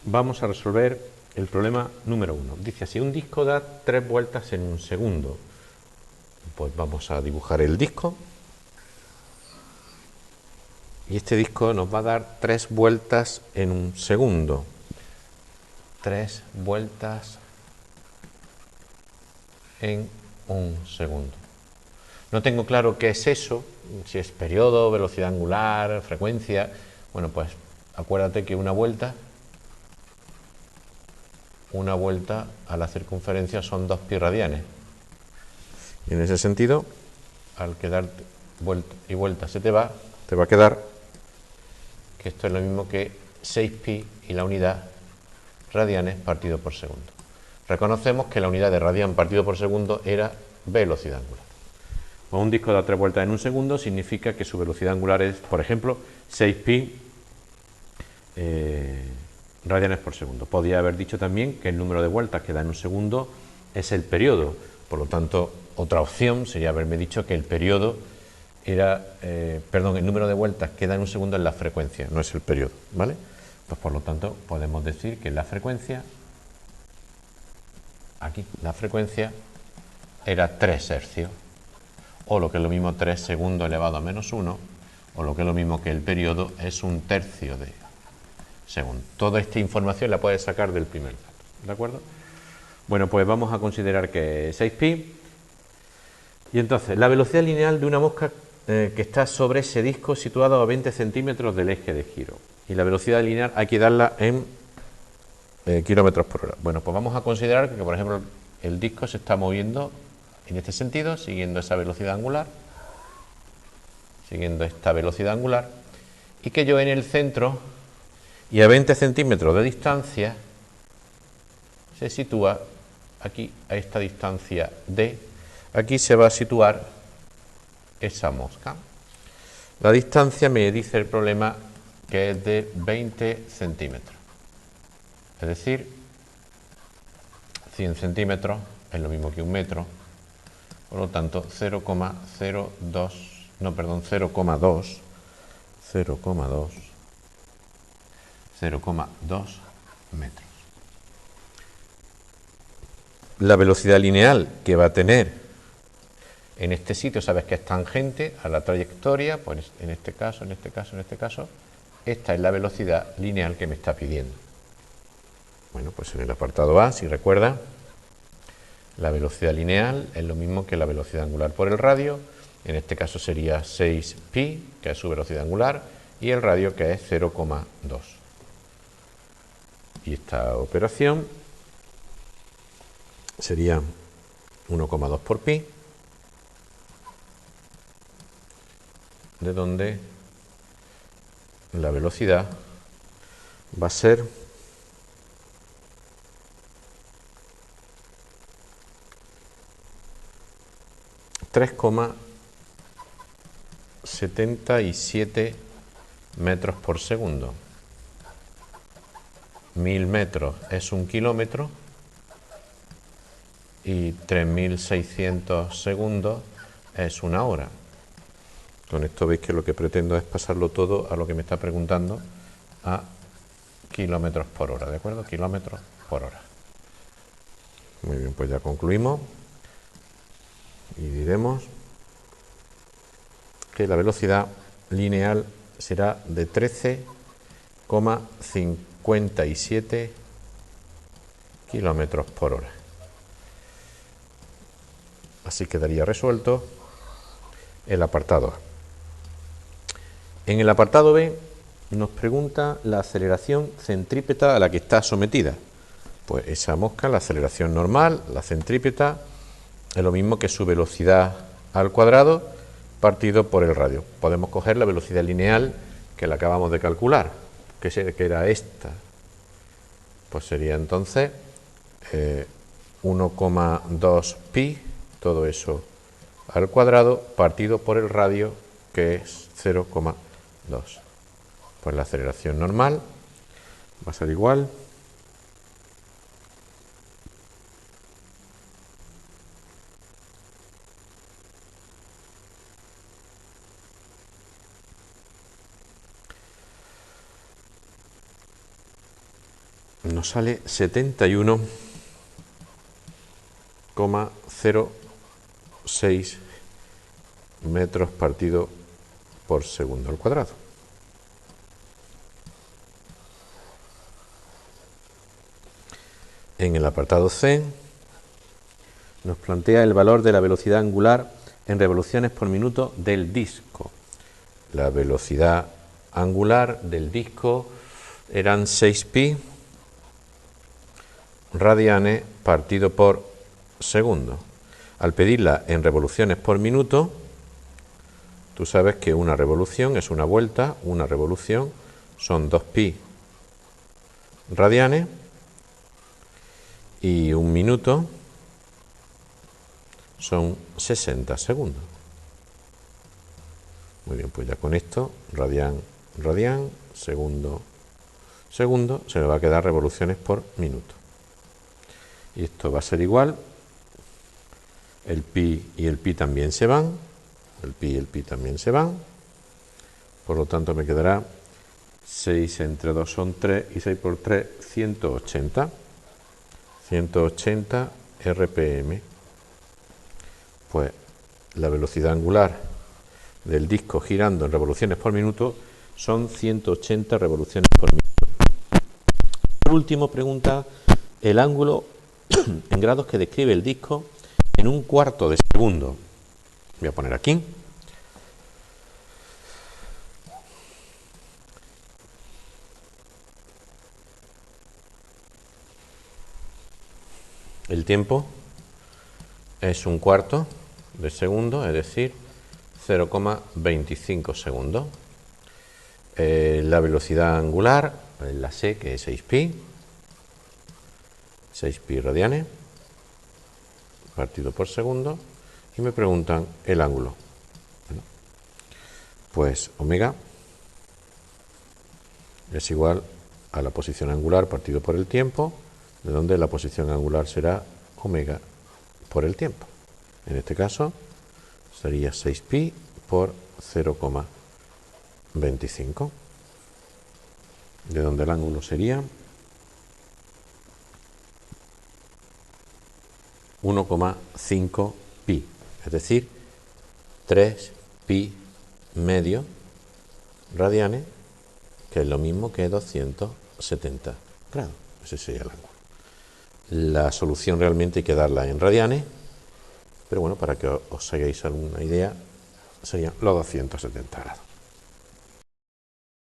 vamos a resolver el problema número 1. Dice así, un disco da 3 vueltas en un segundo. Pues vamos a dibujar el disco. Y este disco nos va a dar 3 vueltas en un segundo. 3 vueltas en un segundo. No tengo claro qué es eso, si es periodo, velocidad angular, frecuencia. Bueno, pues acuérdate que una vuelta a la circunferencia son 2 pi radianes. Y en ese sentido, al quedar vuelta y vuelta te va a quedar que esto es lo mismo que 6 pi y la unidad radianes partido por segundo. Reconocemos que la unidad de radián partido por segundo era velocidad angular. O un disco da 3 vueltas en un segundo significa que su velocidad angular es, por ejemplo, 6 pi radianes por segundo. Podría haber dicho también que el número de vueltas que da en un segundo es el periodo. Por lo tanto, otra opción sería haberme dicho que el periodo era, el número de vueltas que da en un segundo es la frecuencia, no es el periodo, ¿vale? Pues por lo tanto, podemos decir que la frecuencia, aquí, la frecuencia era 3 hercios, o lo que es lo mismo 3 segundos elevado a menos 1, o lo que es lo mismo que el periodo es un tercio de segundo. Toda esta información la puedes sacar del primer dato, ¿de acuerdo? Bueno, pues vamos a considerar que 6 pi, y entonces la velocidad lineal de una mosca que está sobre ese disco situado a 20 centímetros del eje de giro. Y la velocidad lineal hay que darla en kilómetros por hora. Bueno, pues vamos a considerar que, por ejemplo, el disco se está moviendo en este sentido, siguiendo esa velocidad angular, y que yo en el centro y a 20 centímetros de distancia se sitúa aquí, a esta distancia D, aquí se va a situar esa mosca. La distancia me dice el problema que es de 20 centímetros. Es decir, 100 centímetros es lo mismo que un metro. Por lo tanto, 0,2 metros. La velocidad lineal que va a tener en este sitio, sabes que es tangente a la trayectoria, pues en este caso, esta es la velocidad lineal que me está pidiendo. Bueno, pues en el apartado A, si recuerda, la velocidad lineal es lo mismo que la velocidad angular por el radio. En este caso sería 6 pi, que es su velocidad angular, y el radio, que es 0,2. Y esta operación sería 1,2 por pi, de donde la velocidad va a ser 3,77 metros por segundo. 1000 metros es 1 kilómetro y 3600 segundos es 1 hora. Con esto veis que lo que pretendo es pasarlo todo a lo que me está preguntando, a kilómetros por hora, ¿de acuerdo? Kilómetros por hora. Muy bien, pues ya concluimos y diremos que la velocidad lineal será de 13,57 kilómetros por hora. Así quedaría resuelto el apartado A. En el apartado B nos pregunta la aceleración centrípeta a la que está sometida. Pues esa mosca, la aceleración normal, la centrípeta, es lo mismo que su velocidad al cuadrado partido por el radio. Podemos coger la velocidad lineal que la acabamos de calcular, que era esta. Pues sería entonces 1,2 pi, todo eso al cuadrado, partido por el radio, que es 0,2. Pues la aceleración normal va a ser igual nos sale 71,06 metros partido por segundo al cuadrado. En el apartado C nos plantea el valor de la velocidad angular en revoluciones por minuto del disco. La velocidad angular del disco eran 6pi radianes partido por segundo. Al pedirla en revoluciones por minuto, tú sabes que una revolución es una vuelta, una revolución son 2pi radianes y un minuto son 60 segundos. Muy bien, pues ya con esto, radian, segundo, segundo, se me va a quedar revoluciones por minuto. Y esto va a ser igual, el pi y el pi también se van, el pi y el pi también se van, por lo tanto me quedará 6 entre 2 son 3 y 6 por 3, 180. 180 RPM. Pues la velocidad angular del disco girando en revoluciones por minuto son 180 revoluciones por minuto. Por último, pregunta el ángulo en grados que describe el disco en un cuarto de segundo. Voy a poner aquí. El tiempo es un cuarto de segundo, es decir, 0,25 segundos. La velocidad angular, la sé que es 6pi radianes partido por segundo, y me preguntan el ángulo. Bueno, pues omega es igual a la posición angular partido por el tiempo, de donde la posición angular será omega por el tiempo. En este caso sería 6pi por 0,25, de donde el ángulo sería 1,5 pi, es decir, 3 pi medio radianes, que es lo mismo que 270 grados. Ese sería el ángulo. La solución realmente hay que darla en radianes, pero bueno, para que os hagáis alguna idea, serían los 270 grados.